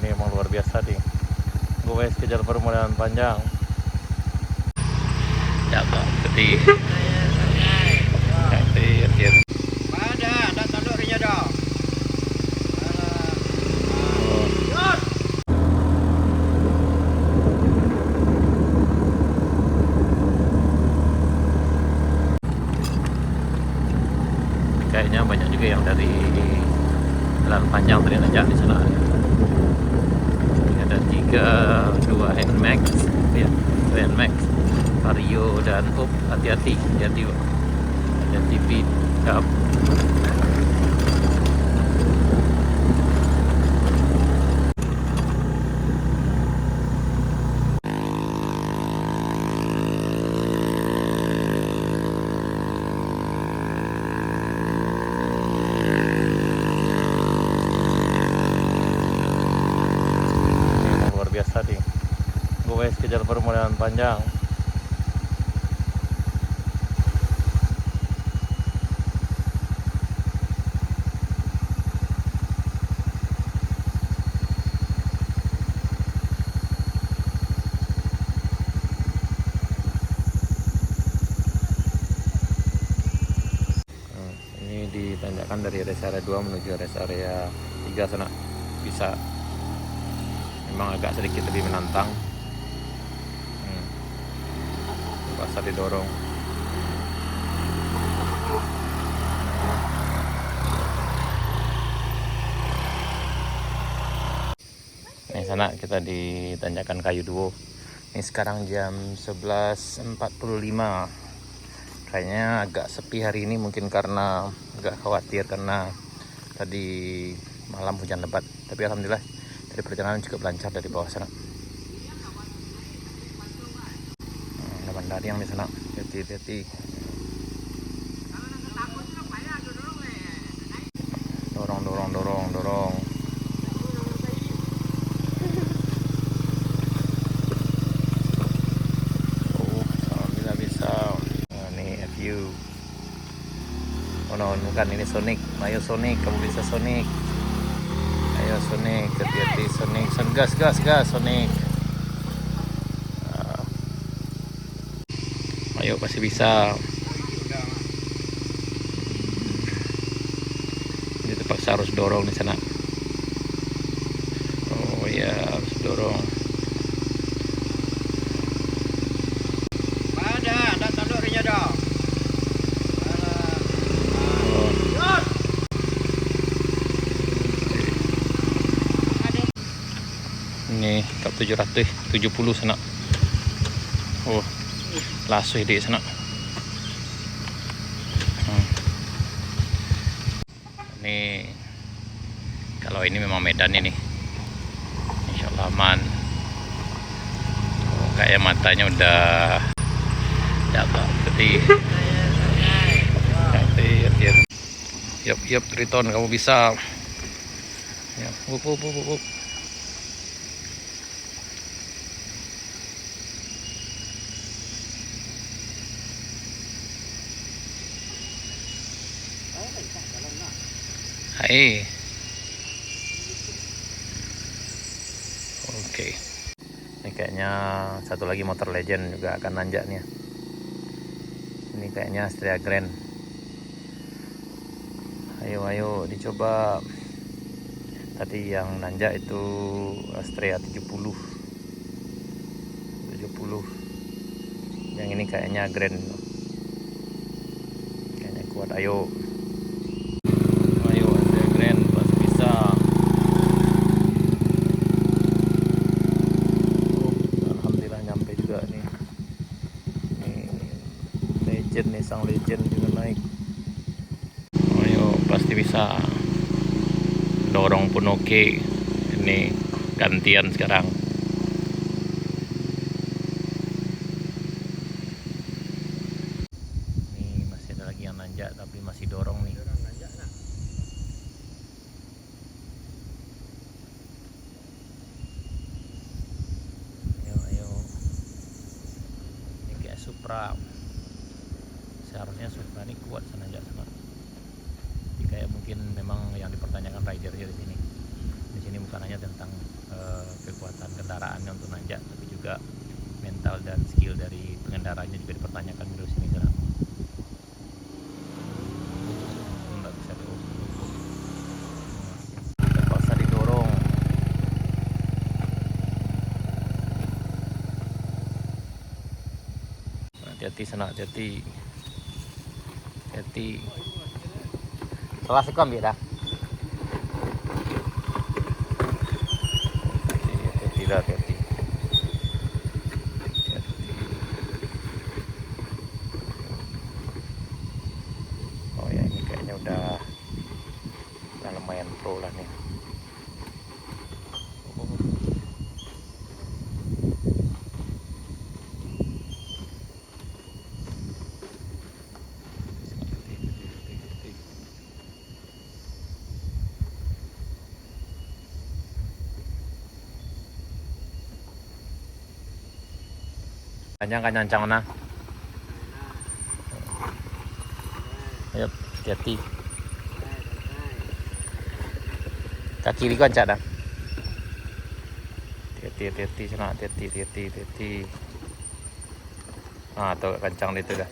ini emang luar biasa nih. Gue kejar permulaan panjang. Ya Pak, gede. Gede. Ada tanduk rinya dah. Kayaknya banyak juga yang dari jalan panjang tadi nanjak di sana. Ini ada 2 NMAX, ya, 2 NMAX, Vario dan hati-hati, Pak. Ada TV up. Luar biasa nih. Gue kejar permulaan panjang. Ini ditanjakan dari rest area 2 menuju rest area 3 sana. Bisa memang agak sedikit lebih menantang. Pasar didorong. Di sana kita ditanjakan Kayu Duo. Ini sekarang jam 11.45. Kayaknya agak sepi hari ini, mungkin karena agak khawatir karena tadi malam hujan lebat. Tapi alhamdulillah dari perjalanan cukup lancar dari bawah sana. Ada bandar yang di sana. Hati-hati. Dorong. Alhamdulillah bisa. Nah, ini FU. Oh no, bukan, ini Sonic. Ayo Sonic, kamu bisa Sonic. Ayo Sonic, hati-hati Sonic. Gas Sonic. Ayo pasti bisa. Ini terpaksa harus dorong di sana. Oh ya, harus dorong. Ada tanduk rinya dah. Ini kap 770 sana. Oh, lasuh di sana. Ini kalau ini memang medan ini, insya Allah aman. Oh, kayak matanya udah Pak, gede. Yap, Triton, kamu bisa. Ya, up. Hai. Oke. Ini kayaknya satu lagi motor legend juga akan nanjak nih. Ini kayaknya Astrea Grand. Ayo dicoba. Tadi yang nanjak itu Astrea 70. Yang ini kayaknya Grand. Kayaknya kuat. Ayo Astrea Grand pasti bisa. Alhamdulillah nyampe juga nih. Legend nih, sang legend juga naik. Ayo pasti bisa. Dorong pun oke. Ini gantian sekarang. Ini masih ada lagi yang nanjak tapi masih dorong nih. Ayo. Ini kayak Supra. Seharusnya Supra ini kuat nanjak sana. Jadi kayak mungkin memang yang dipertanyakan ridernya di sini. Di sini bukan hanya tentang kekuatan kendaraannya untuk nanjak, tapi juga mental dan skill dari pengendaranya juga dipertanyakan di sini sana. Nggak bisa terpaksa didorong. Hati-hati sana, hati-hati. Hati. Kelas aku ambil dah. Hati-hati. Oh ya, ini kayaknya udah lumayan pro lah nih. Panjang kan nyancang mana? Ayo, hati-hati. Kaki kiri kan dah. Hati-hati sana, hati-hati. Ah, tuh kencang itu dah.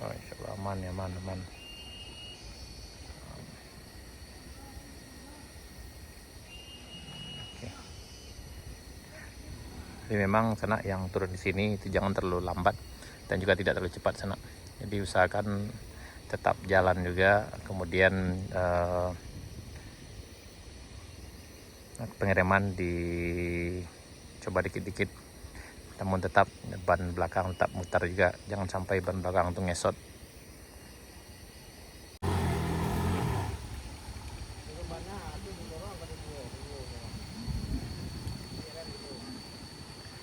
Oh, insyaallah aman ya, aman. Jadi memang sana yang turun di sini itu jangan terlalu lambat dan juga tidak terlalu cepat sana. Jadi usahakan tetap jalan juga, kemudian pengereman dicoba dikit-dikit, namun tetap ban belakang tetap mutar juga, jangan sampai ban belakang itu ngesot.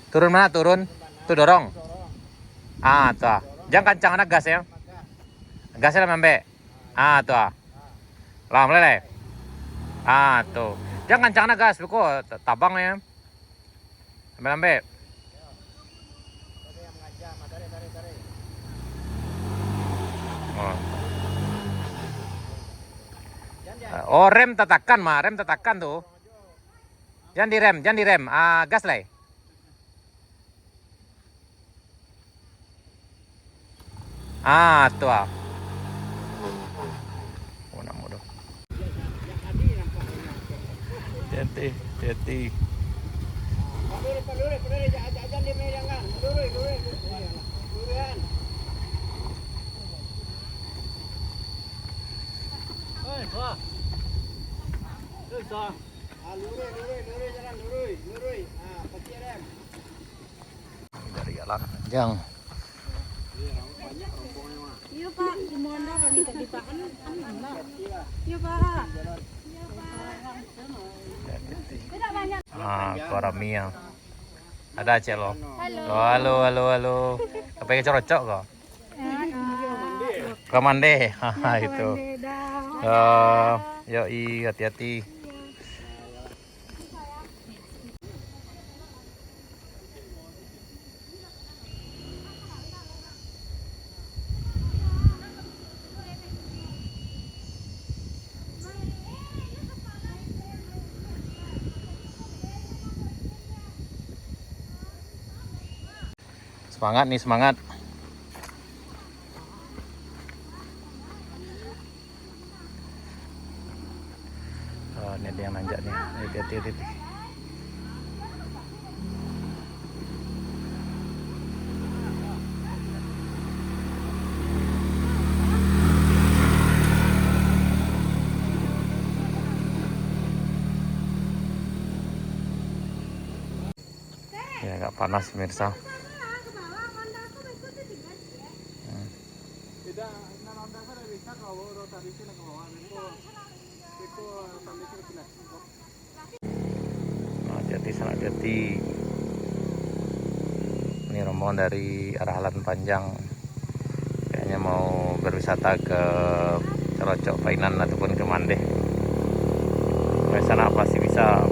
Turun mana turun? Tuh dorong. Ah, tuh. Jangan kencang anak gas ya. Gasnya lah membe. Ah, tuh. Lah meleleh. Ah, tuh. Jangan kencang anak gas, buku tabang ya. Membe. Oh, rem tatakan mah, rem tatakan tuh. Jangan direm. Ah, gas lah. Ah, tuh. Oh, nak mudah. Hati-hati. Dari jalan panjang. Iya Pak, gimana kami tadi Pak kan iya Pak. Tidak banyak. Ah, koramia. Ada cek lo. Halo. Apa yang corocok kok? Kamande. Haha itu. Yoi, hati-hati. Semangat nih, semangat. Oh, ini ada yang nanjak nih. Hati-hati. Ya, agak panas pemirsa. Hati-hati, sangat hati. Ini rombongan dari arah Alan Panjang, kayaknya mau berwisata ke Cerocok Painan ataupun ke Mandeh. Di sana pasti bisa